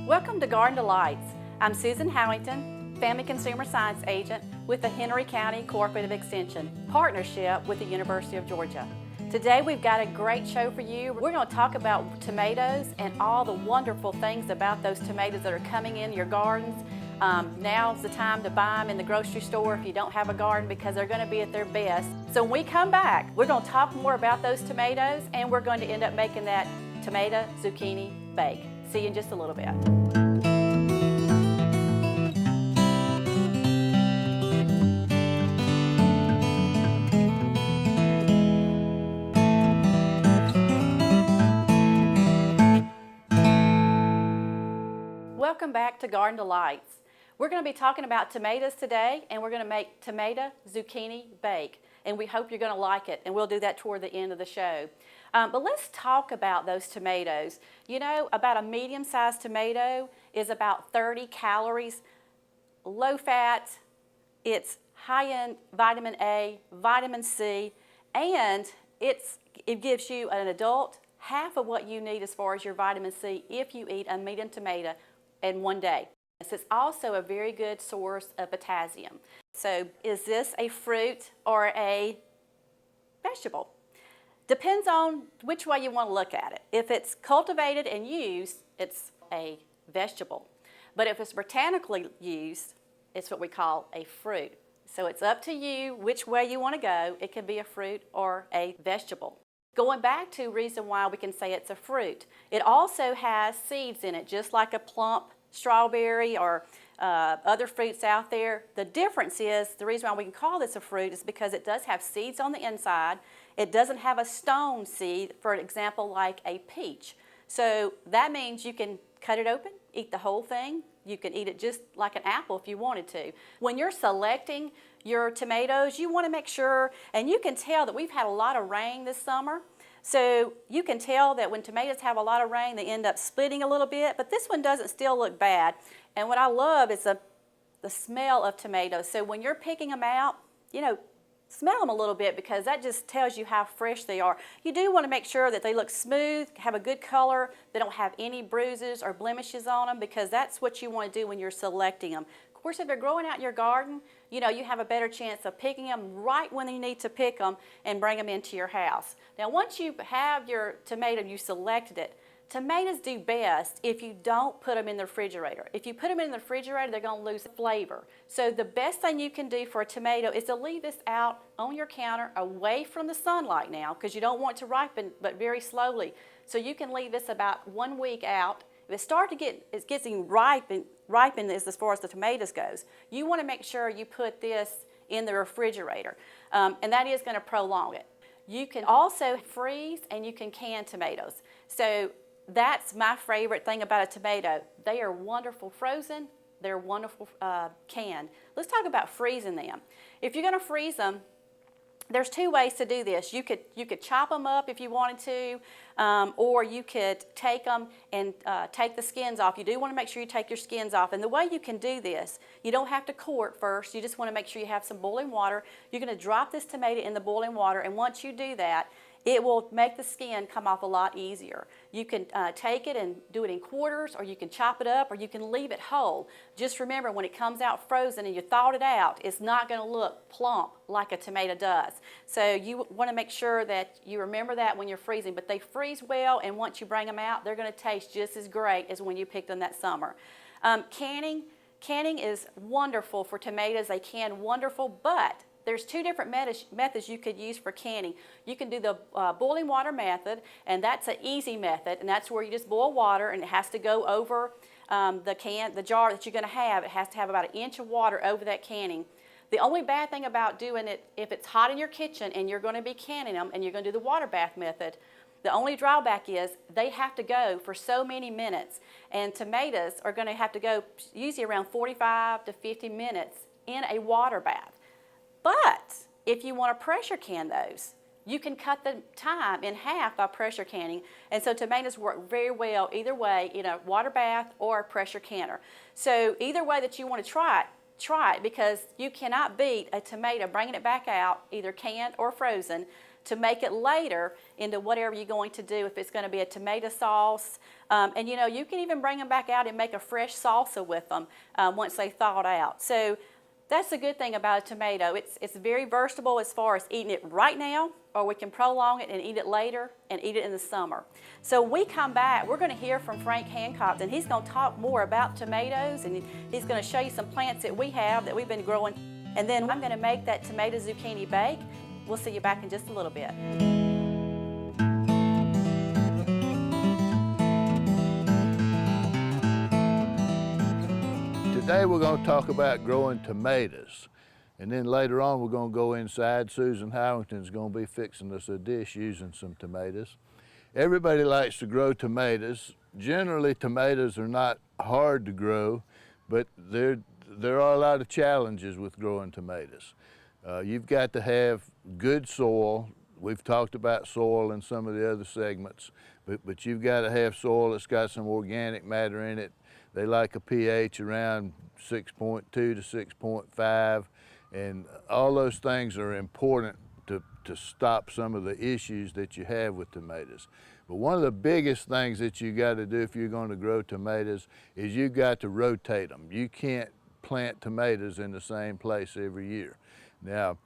Welcome to Garden Delights. I'm Susan Howington, Family Consumer Science Agent with the Henry County Cooperative Extension, partnership with the University of Georgia. Today we've got a great show for you. We're going to talk about tomatoes and all the wonderful things about those tomatoes that are coming in your gardens. Now's the time to buy them in the grocery store if you don't have a garden because they're going to be at their best. So when we come back, we're going to talk more about those tomatoes and we're going to end up making that tomato zucchini bake. See you in just a little bit. Welcome back to Garden Delights. We're going to be talking about tomatoes today, and we're going to make tomato zucchini bake, and we hope you're going to like it, and we'll do that toward the end of the show. But let's talk about those tomatoes. You know, about a medium-sized tomato is about 30 calories, low fat, it's high in vitamin A, vitamin C, and it gives you an adult half of what you need as far as your vitamin C if you eat a medium tomato in one day. It's also a very good source of potassium. So is this a fruit or a vegetable? Depends on which way you want to look at it. If it's cultivated and used, it's a vegetable. But if it's botanically used, it's what we call a fruit. So it's up to you which way you want to go. It can be a fruit or a vegetable. Going back to reason why we can say it's a fruit, it also has seeds in it, just like a plump strawberry or other fruits out there. The difference is, the reason why we can call this a fruit is because it does have seeds on the inside. It doesn't have a stone seed, for example, like a peach. So that means you can cut it open, eat the whole thing. You can eat it just like an apple if you wanted to. When you're selecting your tomatoes, you want to make sure, and you can tell that we've had a lot of rain this summer. So you can tell that when tomatoes have a lot of rain, they end up splitting a little bit, but this one doesn't still look bad. And what I love is the smell of tomatoes. So when you're picking them out, you know, smell them a little bit because that just tells you how fresh they are. You do want to make sure that they look smooth, have a good color, they don't have any bruises or blemishes on them because that's what you want to do when you're selecting them. Of course, if they're growing out in your garden, you know, you have a better chance of picking them right when you need to pick them and bring them into your house. Now, once you have your tomato, you selected it, tomatoes do best if you don't put them in the refrigerator. If you put them in the refrigerator, they're going to lose flavor. So the best thing you can do for a tomato is to leave this out on your counter away from the sunlight now because you don't want it to ripen, but very slowly. So you can leave this about 1 week out. If it starts to get getting ripened as far as the tomatoes goes, you want to make sure you put this in the refrigerator, and that is going to prolong it. You can also freeze and you can can tomatoes. So that's my favorite thing about a tomato. They are wonderful frozen, they're wonderful canned. Let's talk about freezing them. If you're going to freeze them, there's two ways to do this. You could chop them up if you wanted to, or you could take them and take the skins off. You do want to make sure you take your skins off. And the way you can do this, you don't have to core it first. You just want to make sure you have some boiling water. You're going to drop this tomato in the boiling water, and once you do that, it will make the skin come off a lot easier. You can take it and do it in quarters, or you can chop it up, or you can leave it whole. Just remember, when it comes out frozen and you thawed it out, it's not going to look plump like a tomato does. So you want to make sure that you remember that when you're freezing. But they freeze well, and once you bring them out, they're going to taste just as great as when you picked them that summer. Canning is wonderful for tomatoes. They can wonderful, but there's two different methods you could use for canning. You can do the boiling water method, and that's an easy method, and that's where you just boil water, and it has to go over the jar that you're going to have. It has to have about 1 inch of water over that canning. The only bad thing about doing it, if it's hot in your kitchen and you're going to be canning them and you're going to do the water bath method, the only drawback is they have to go for so many minutes, and tomatoes are going to have to go usually around 45 to 50 minutes in a water bath. But if you want to pressure can those, you can cut the time in half by pressure canning. And so tomatoes work very well either way, in a water bath or a pressure canner. So either way that you want to try it because you cannot beat a tomato, bringing it back out, either canned or frozen, to make it later into whatever you're going to do, if it's going to be a tomato sauce. And you know, you can even bring them back out and make a fresh salsa with them once they thawed out. So that's the good thing about a tomato. It's very versatile as far as eating it right now, or we can prolong it and eat it later and eat it in the summer. So when we come back, we're going to hear from Frank Hancock, and he's going to talk more about tomatoes, and he's going to show you some plants that we have that we've been growing. And then I'm going to make that tomato zucchini bake. We'll see you back in just a little bit. Today we're going to talk about growing tomatoes, and then later on we're going to go inside. Susan Harrington's going to be fixing us a dish using some tomatoes. Everybody likes to grow tomatoes. Generally, tomatoes are not hard to grow, but there are a lot of challenges with growing tomatoes. You've got to have good soil. We've talked about soil in some of the other segments, but you've got to have soil that's got some organic matter in it. They like a pH around 6.2 to 6.5, and all those things are important to stop some of the issues that you have with tomatoes. But one of the biggest things that you got to do if you're going to grow tomatoes is you got to rotate them. You can't plant tomatoes in the same place every year. Now,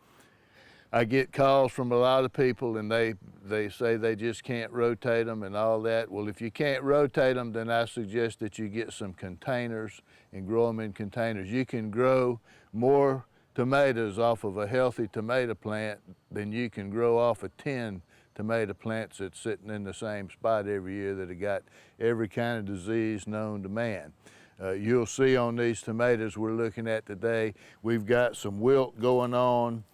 I get calls from a lot of people, and they say they just can't rotate them and all that. Well, if you can't rotate them, then I suggest that you get some containers and grow them in containers. You can grow more tomatoes off of a healthy tomato plant than you can grow off of 10 tomato plants that's sitting in the same spot every year that have got every kind of disease known to man. You'll see on these tomatoes we're looking at today, we've got some wilt going on.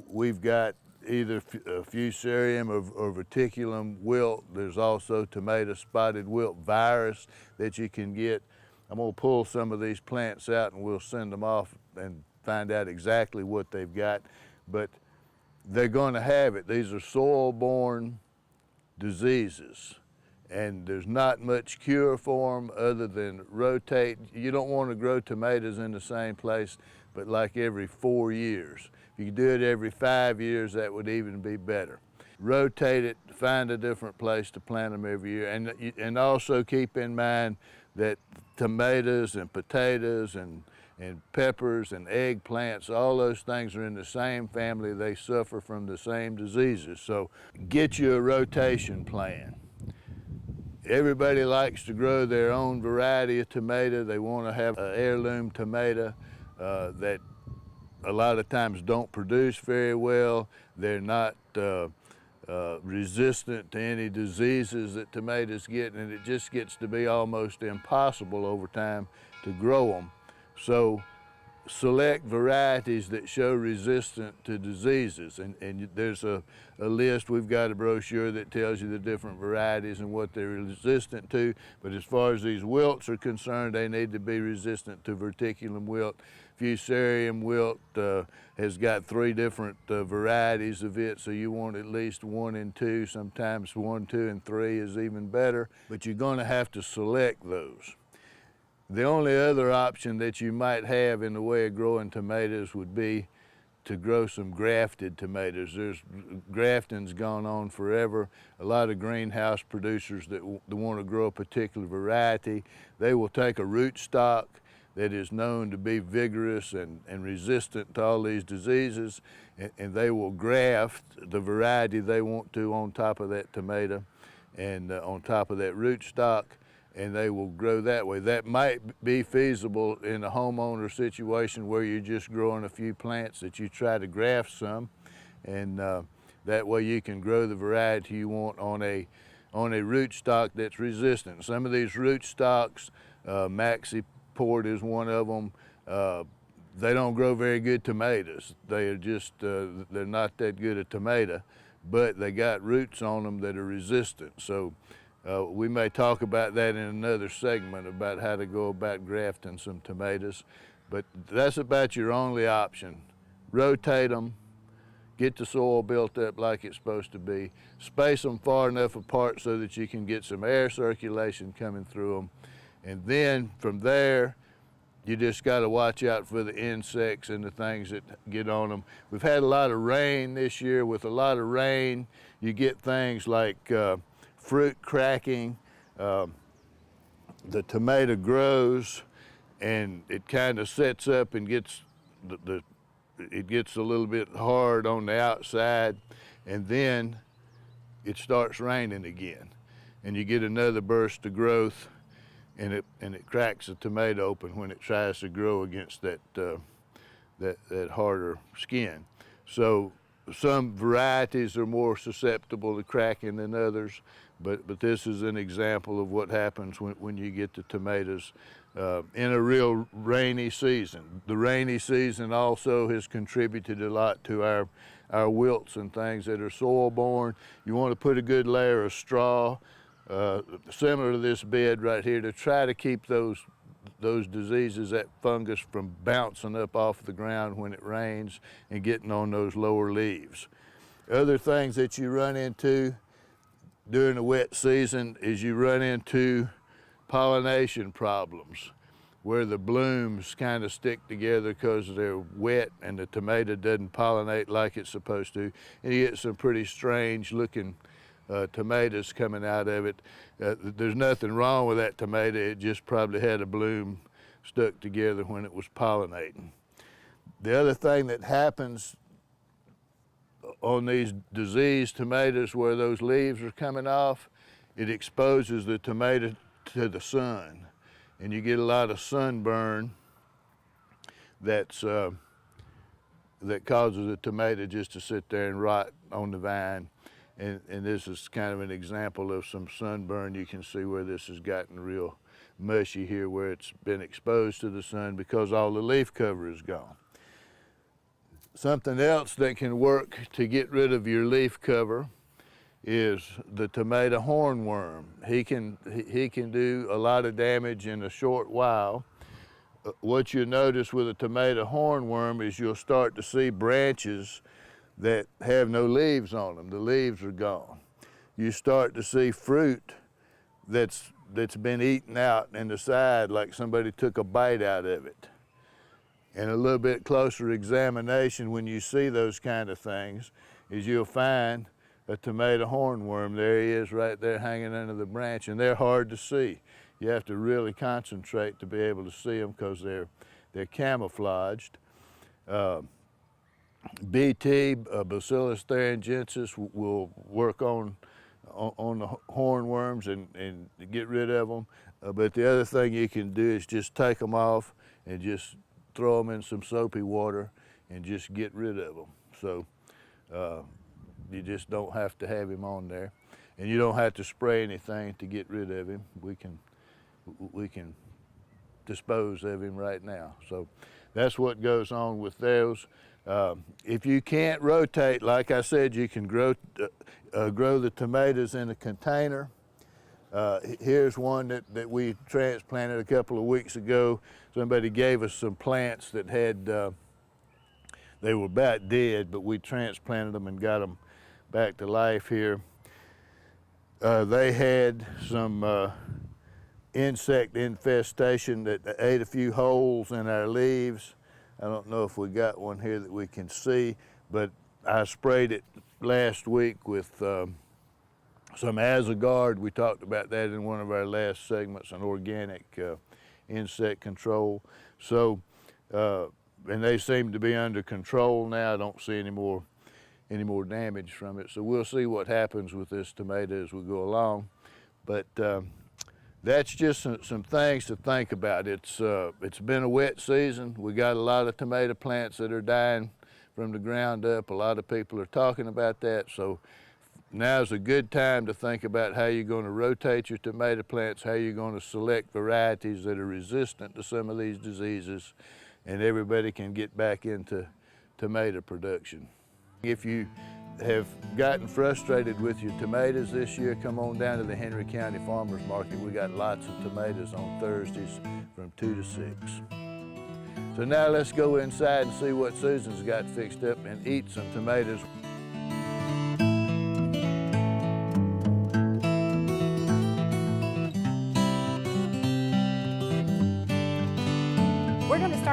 We've got either fusarium or verticulum wilt. There's also tomato spotted wilt virus that you can get. I'm going to pull some of these plants out and we'll send them off and find out exactly what they've got. But they're going to have it. These are soil-borne diseases, and there's not much cure for them other than rotate. You don't want to grow tomatoes in the same place, but like every 4 years. If you do it every 5 years, that would even be better. Rotate it, find a different place to plant them every year, and also keep in mind that tomatoes and potatoes and peppers and eggplants, all those things are in the same family. They suffer from the same diseases. So get you a rotation plan. Everybody likes to grow their own variety of tomato. They want to have an heirloom tomato that a lot of times don't produce very well. They're not resistant to any diseases that tomatoes get, and it just gets to be almost impossible over time to grow them. So select varieties that show resistant to diseases, and there's a list. We've got a brochure that tells you the different varieties and what they're resistant to, but as far as these wilts are concerned, they need to be resistant to verticulum wilt. Fusarium wilt has got 3 different varieties of it, so you want at least 1 and 2, sometimes 1, 2, and 3 is even better, but you're going to have to select those. The only other option that you might have in the way of growing tomatoes would be to grow some grafted tomatoes. Grafting's gone on forever. A lot of greenhouse producers that want to grow a particular variety, they will take a rootstock that is known to be vigorous and resistant to all these diseases, and they will graft the variety they want to on top of that tomato and on top of that rootstock, and they will grow that way. That might be feasible in a homeowner situation where you're just growing a few plants that you try to graft some, and that way you can grow the variety you want on a rootstock that's resistant. Some of these rootstocks, Maxiport is one of them, they don't grow very good tomatoes. They are just, they're not that good a tomato, but they got roots on them that are resistant. So we may talk about that in another segment about how to go about grafting some tomatoes, but that's about your only option. Rotate them, get the soil built up like it's supposed to be, space them far enough apart so that you can get some air circulation coming through them, and then from there, You just got to watch out for the insects and the things that get on them. We've had a lot of rain this year. With a lot of rain, you get things like fruit cracking. The tomato grows and it kind of sets up and gets it gets a little bit hard on the outside, and then it starts raining again, and you get another burst of growth, and it cracks the tomato open when it tries to grow against that harder skin. So some varieties are more susceptible to cracking than others, but this is an example of what happens when you get the tomatoes in a real rainy season. The rainy season also has contributed a lot to our wilts and things that are soil-borne. You want to put a good layer of straw, similar to this bed right here, to try to keep those diseases, that fungus, from bouncing up off the ground when it rains and getting on those lower leaves. Other things that you run into during the wet season is you run into pollination problems, where the blooms kind of stick together because they're wet and the tomato doesn't pollinate like it's supposed to, and you get some pretty strange looking tomatoes coming out of it. There's nothing wrong with that tomato, it just probably had a bloom stuck together when it was pollinating. The other thing that happens on these diseased tomatoes where those leaves are coming off, it exposes the tomato to the sun, and you get a lot of sunburn that causes the tomato just to sit there and rot on the vine. And this is kind of an example of some sunburn. You can see where this has gotten real mushy here, where it's been exposed to the sun because all the leaf cover is gone. Something else that can work to get rid of your leaf cover is the tomato hornworm. He can do a lot of damage in a short while. What you notice with a tomato hornworm is you'll start to see branches that have no leaves on them. The leaves are gone. You start to see fruit that's been eaten out in the side, like somebody took a bite out of it. And a little bit closer examination, when you see those kind of things, is you'll find a tomato hornworm. There he is right there hanging under the branch, and they're hard to see. You have to really concentrate to be able to see them because they're camouflaged. BT, Bacillus thuringiensis, will work on the hornworms and get rid of them. But the other thing you can do is just take them off and just throw them in some soapy water and just get rid of them. So you just don't have to have him on there, and you don't have to spray anything to get rid of him. We can dispose of him right now. So that's what goes on with those. If you can't rotate, like I said, you can grow the tomatoes in a container. Here's one that we transplanted a couple of weeks ago. Somebody gave us some plants that had, they were about dead, but we transplanted them and got them back to life here. They had some insect infestation that ate a few holes in our leaves. I don't know if we got one here that we can see, but I sprayed it last week with some Azagard. We talked about that in one of our last segments on organic insect control. So, and they seem to be under control now. I don't see any more damage from it. So we'll see what happens with this tomato as we go along. But that's just some things to think about. It's been a wet season. We got a lot of tomato plants that are dying from the ground up. A lot of people are talking about that. So now's a good time to think about how you're going to rotate your tomato plants, how you're going to select varieties that are resistant to some of these diseases, and everybody can get back into tomato production. If you have gotten frustrated with your tomatoes this year, come on down to the Henry County Farmers Market. We got lots of tomatoes on Thursdays from 2 to 6. So now let's go inside and see what Susan's got fixed up and eat some tomatoes.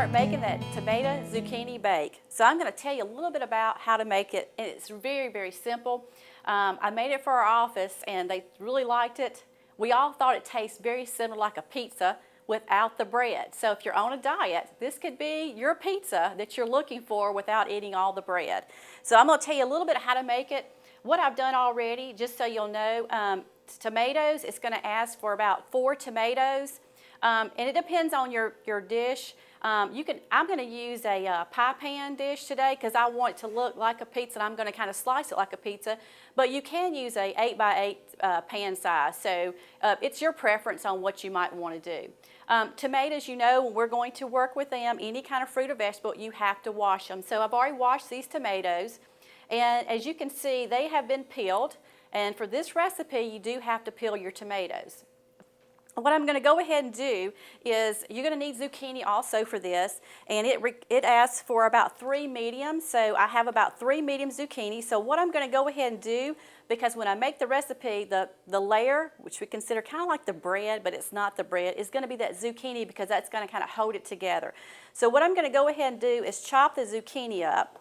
start making that tomato zucchini bake. So I'm going to tell you a little bit about how to make it, and it's very, very simple. I made it for our office, and they really liked it. We all thought it tastes very similar like a pizza without the bread. So if you're on a diet, this could be your pizza that you're looking for without eating all the bread. So I'm going to tell you a little bit how to make it. What I've done already, just so you'll know, tomatoes, it's going to ask for about 4 tomatoes. And it depends on your dish. I'm going to use a pie pan dish today because I want it to look like a pizza, and I'm going to kind of slice it like a pizza. But you can use a 8x8 pan size, so it's your preference on what you might want to do. Tomatoes, you know, when we're going to work with them, any kind of fruit or vegetable, you have to wash them. So I've already washed these tomatoes, and as you can see, they have been peeled. And for this recipe, you do have to peel your tomatoes. What I'm going to go ahead and do is you're going to need zucchini also for this, and it asks for about 3 mediums, so I have about 3 medium zucchini. So what I'm going to go ahead and do, because when I make the recipe, the layer, which we consider kind of like the bread, but it's not the bread, is going to be that zucchini because that's going to kind of hold it together. So what I'm going to go ahead and do is chop the zucchini up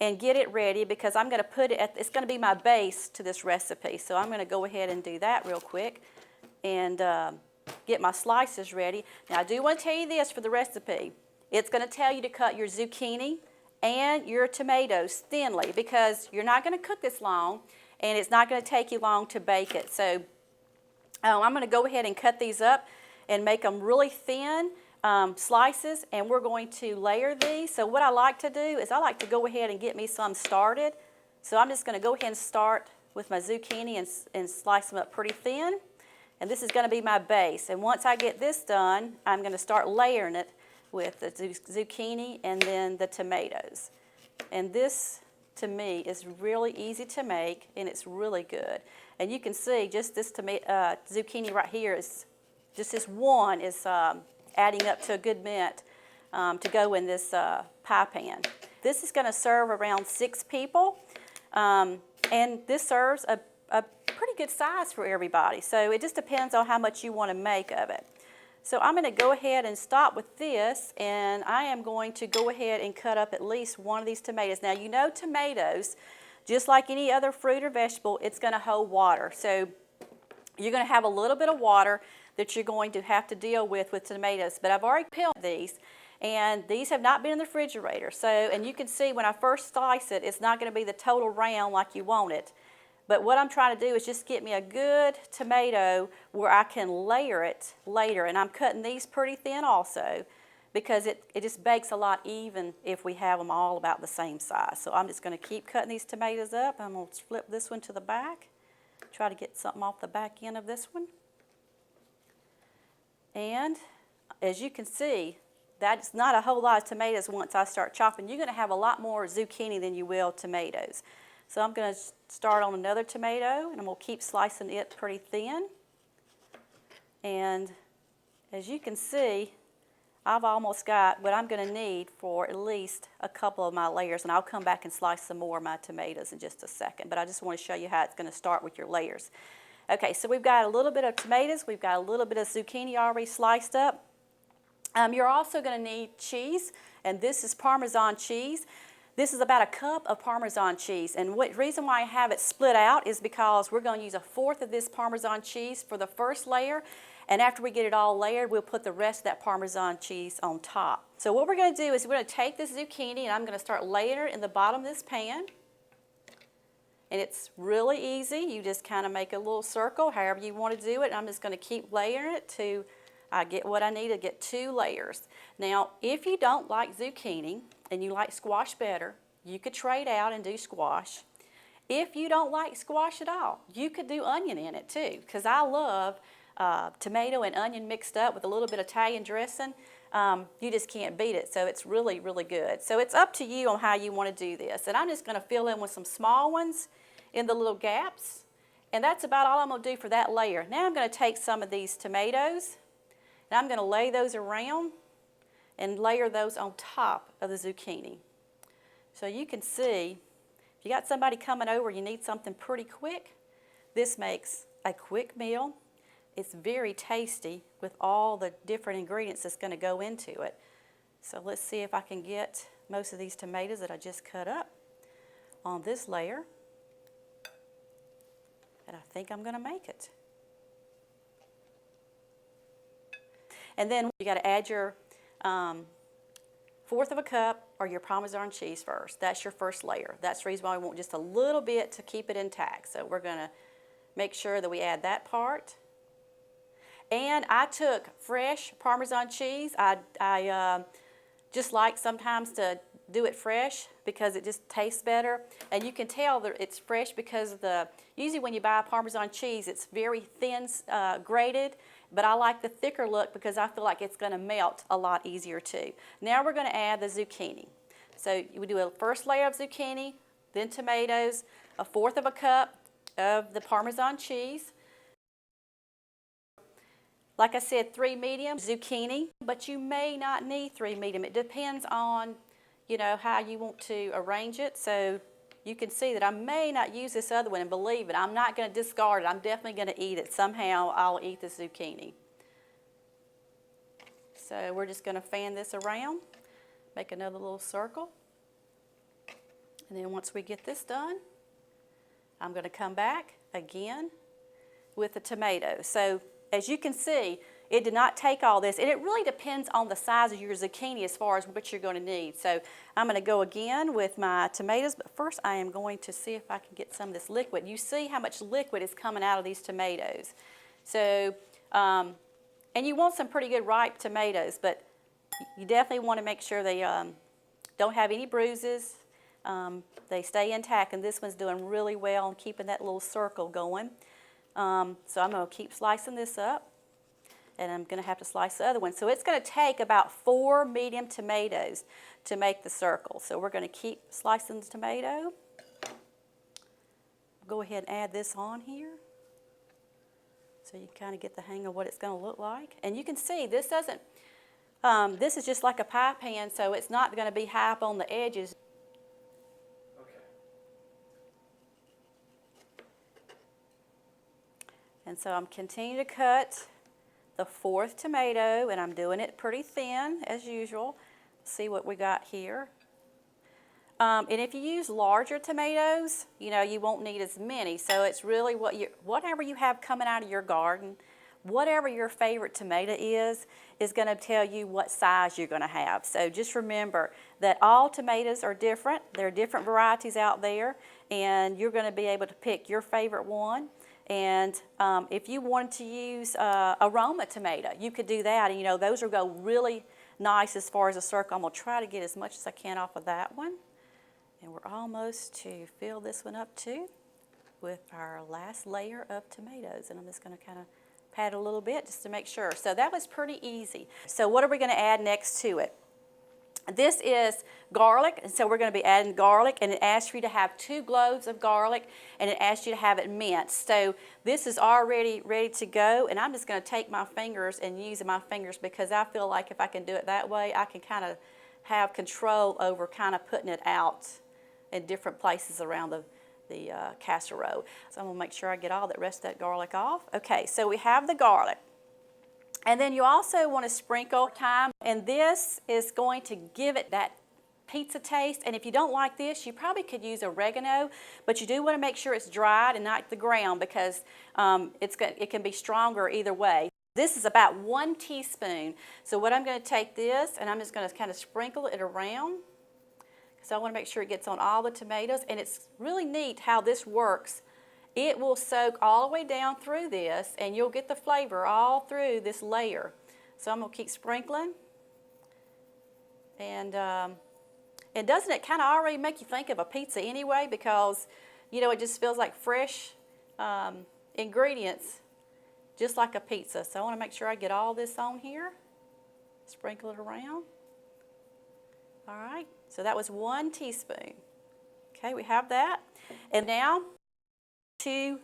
and get it ready because I'm going to put it it's going to be my base to this recipe. So I'm going to go ahead and do that real quick and get my slices ready. Now I do want to tell you this for the recipe. It's going to tell you to cut your zucchini and your tomatoes thinly because you're not going to cook this long and it's not going to take you long to bake it. So I'm going to go ahead and cut these up and make them really thin slices, and we're going to layer these. So what I like to do is I like to go ahead and get me some started. So I'm just going to go ahead and start with my zucchini and slice them up pretty thin. And this is going to be my base. And once I get this done, I'm going to start layering it with the zucchini and then the tomatoes. And this, to me, is really easy to make, and it's really good. And you can see just this zucchini right here is, just this one is adding up to a good mint to go in this pie pan. This is going to serve around 6 people, and this serves a pretty good size for everybody. So it just depends on how much you want to make of it. So I'm going to go ahead and stop with this, and I am going to go ahead and cut up at least one of these tomatoes. Now you know tomatoes, just like any other fruit or vegetable, it's going to hold water. So you're going to have a little bit of water that you're going to have to deal with tomatoes. But I've already peeled these, and these have not been in the refrigerator. So, and you can see when I first slice it, it's not going to be the total round like you want it. But what I'm trying to do is just get me a good tomato where I can layer it later. And I'm cutting these pretty thin also because it just bakes a lot even if we have them all about the same size. So I'm just going to keep cutting these tomatoes up. I'm going to flip this one to the back. Try to get something off the back end of this one. And as you can see, that's not a whole lot of tomatoes once I start chopping. You're going to have a lot more zucchini than you will tomatoes. So I'm going to start on another tomato, and I'm going to keep slicing it pretty thin. And as you can see, I've almost got what I'm going to need for at least a couple of my layers, and I'll come back and slice some more of my tomatoes in just a second. But I just want to show you how it's going to start with your layers. Okay, so we've got a little bit of tomatoes. We've got a little bit of zucchini already sliced up. You're also going to need cheese, and this is Parmesan cheese. This is about a cup of Parmesan cheese, and the reason why I have it split out is because we're going to use 1/4 of this Parmesan cheese for the first layer, and after we get it all layered, we'll put the rest of that Parmesan cheese on top. So what we're going to do is we're going to take this zucchini, and I'm going to start layering it in the bottom of this pan. And it's really easy. You just kind of make a little circle, however you want to do it, and I'm just going to keep layering it till I get what I need to get 2 layers. Now, if you don't like zucchini and you like squash better, you could trade out and do squash. If you don't like squash at all, you could do onion in it too, because I love tomato and onion mixed up with a little bit of Italian dressing. You just can't beat it, so it's really, really good. So it's up to you on how you want to do this. And I'm just going to fill in with some small ones in the little gaps, and that's about all I'm going to do for that layer. Now I'm going to take some of these tomatoes, and I'm going to lay those around and layer those on top of the zucchini. So you can see, if you got somebody coming over, you need something pretty quick, this makes a quick meal. It's very tasty with all the different ingredients that's going to go into it. So let's see if I can get most of these tomatoes that I just cut up on this layer. And I think I'm going to make it. And then you got to add your 1/4 of a cup or your Parmesan cheese first. That's your first layer. That's the reason why we want just a little bit to keep it intact. So we're going to make sure that we add that part. And I took fresh Parmesan cheese. I just like sometimes to do it fresh because it just tastes better. And you can tell that it's fresh because usually when you buy Parmesan cheese, it's very thin grated, but I like the thicker look because I feel like it's going to melt a lot easier too. Now we're going to add the zucchini. So we do a first layer of zucchini, then tomatoes, a 1/4 of a cup of the Parmesan cheese. Like I said, 3 medium zucchini, but you may not need 3 medium. It depends on, how you want to arrange it. So you can see that I may not use this other one, and believe it, I'm not going to discard it. I'm definitely going to eat it. Somehow I'll eat the zucchini. So we're just going to fan this around, make another little circle. And then once we get this done, I'm going to come back again with the tomatoes. So as you can see, it did not take all this, and it really depends on the size of your zucchini as far as what you're going to need. So I'm going to go again with my tomatoes, but first I am going to see if I can get some of this liquid. You see how much liquid is coming out of these tomatoes. So, and you want some pretty good ripe tomatoes, but you definitely want to make sure they don't have any bruises. They stay intact, and this one's doing really well and keeping that little circle going. So I'm going to keep slicing this up, and I'm going to have to slice the other one. So it's going to take about 4 medium tomatoes to make the circle. So we're going to keep slicing the tomato. Go ahead and add this on here so you kind of get the hang of what it's going to look like. And you can see this doesn't, this is just like a pie pan, so it's not going to be high up on the edges. And so I'm continuing to cut the 4th tomato, and I'm doing it pretty thin as usual. See what we got here. And if you use larger tomatoes, you won't need as many. So it's really whatever you have coming out of your garden, whatever your favorite tomato is going to tell you what size you're going to have. So just remember that all tomatoes are different. There are different varieties out there, and you're going to be able to pick your favorite one. And if you wanted to use a Roma tomato, you could do that. And those will go really nice as far as a circle. I'm going to try to get as much as I can off of that one. And we're almost to fill this one up too with our last layer of tomatoes. And I'm just going to kind of pat it a little bit just to make sure. So that was pretty easy. So what are we going to add next to it? This is garlic, and so we're going to be adding garlic, and it asks you to have 2 cloves of garlic, and it asks you to have it minced. So this is already ready to go, and I'm just going to take my fingers and use my fingers because I feel like if I can do it that way, I can kind of have control over kind of putting it out in different places around the casserole. So I'm going to make sure I get all the rest of that garlic off. Okay, so we have the garlic. And then you also want to sprinkle thyme, and this is going to give it that pizza taste. And if you don't like this, you probably could use oregano, but you do want to make sure it's dried and not the ground because it can be stronger either way. This is about 1 teaspoon. So what I'm going to take this, and I'm just going to kind of sprinkle it around because I want to make sure it gets on all the tomatoes. And it's really neat how this works. It will soak all the way down through this, and you'll get the flavor all through this layer. So I'm going to keep sprinkling. And doesn't it kind of already make you think of a pizza anyway? Because, it just feels like fresh ingredients, just like a pizza. So I want to make sure I get all this on here. Sprinkle it around. All right. So that was 1 teaspoon. Okay, we have that. And now 2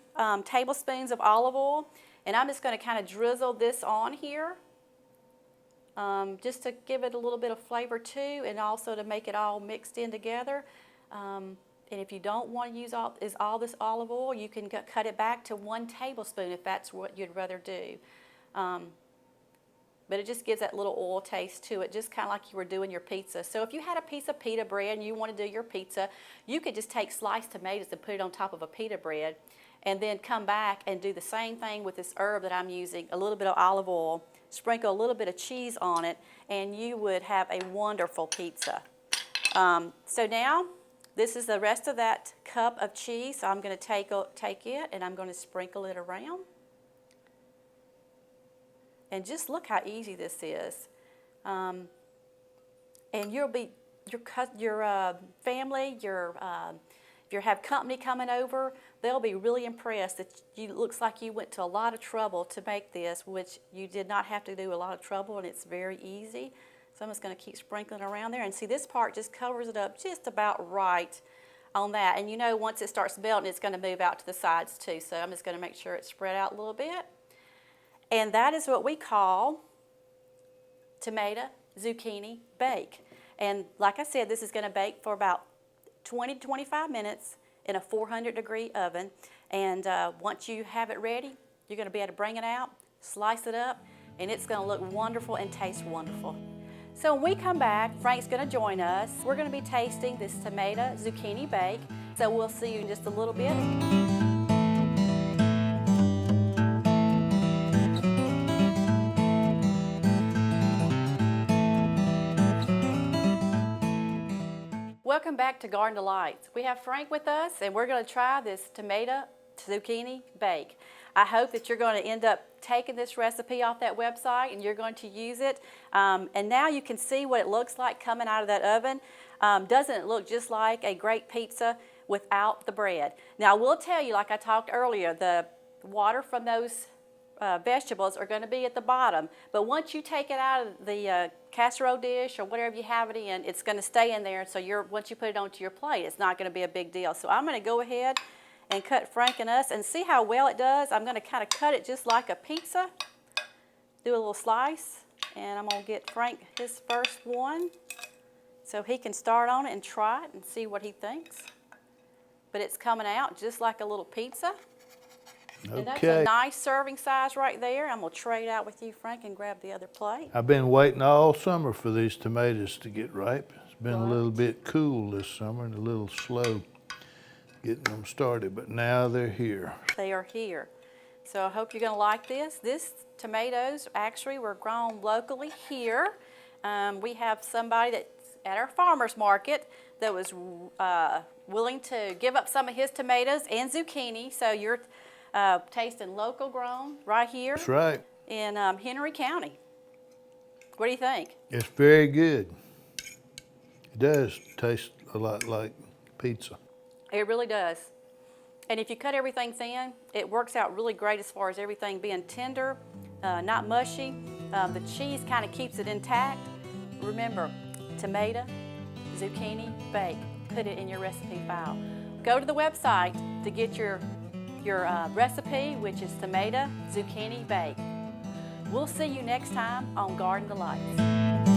tablespoons of olive oil, and I'm just going to kind of drizzle this on here just to give it a little bit of flavor too, and also to make it all mixed in together. And if you don't want to use all this olive oil, you can cut it back to 1 tablespoon if that's what you'd rather do. but it just gives that little oil taste to it, just kind of like you were doing your pizza. So if you had a piece of pita bread and you want to do your pizza, you could just take sliced tomatoes and put it on top of a pita bread, and then come back and do the same thing with this herb that I'm using, a little bit of olive oil, sprinkle a little bit of cheese on it, and you would have a wonderful pizza. So now, this is the rest of that cup of cheese. So I'm going to take it and I'm going to sprinkle it around. And just look how easy this is. And you'll be, your family, if you have company coming over, they'll be really impressed that it looks like you went to a lot of trouble to make this, which you did not have to do a lot of trouble, and it's very easy. So I'm just going to keep sprinkling around there. And see, this part just covers it up just about right on that. And you know, once it starts melting, it's going to move out to the sides too. So I'm just going to make sure it's spread out a little bit. And that is what we call tomato zucchini bake. And like I said, this is going to bake for about 20 to 25 minutes in a 400-degree oven. And once you have it ready, you're going to be able to bring it out, slice it up, and it's going to look wonderful and taste wonderful. So when we come back, Frank's going to join us. We're going to be tasting this tomato zucchini bake. So we'll see you in just a little bit. Welcome back to Garden Delights. We have Frank with us, and we're going to try this tomato zucchini bake. I hope that you're going to end up taking this recipe off that website and you're going to use it. And now you can see what it looks like coming out of that oven. Doesn't it look just like a great pizza without the bread? Now, I will tell you, like I talked earlier, the water from those vegetables are going to be at the bottom. But once you take it out of the casserole dish or whatever you have it in, it's going to stay in there. So once you put it onto your plate, it's not going to be a big deal. So I'm going to go ahead and cut Frank and us and see how well it does. I'm going to kind of cut it just like a pizza. Do a little slice, and I'm going to get Frank his first one so he can start on it and try it and see what he thinks. But it's coming out just like a little pizza. Okay. And that's a nice serving size right there. I'm going to trade out with you, Frank, and grab the other plate. I've been waiting all summer for these tomatoes to get ripe. It's been a little bit cool this summer and a little slow getting them started, but now they're here. They are here. So I hope you're going to like this. These tomatoes actually were grown locally here. We have somebody that's at our farmer's market that was willing to give up some of his tomatoes and zucchini. So you're tasting local grown right here. That's right. In Henry County. What do you think? It's very good. It does taste a lot like pizza. It really does. And if you cut everything thin, it works out really great as far as everything being tender, not mushy. The cheese kind of keeps it intact. Remember, tomato, zucchini, bake. Put it in your recipe file. Go to the website to get your recipe, which is tomato, zucchini, bake. We'll see you next time on Garden Delights.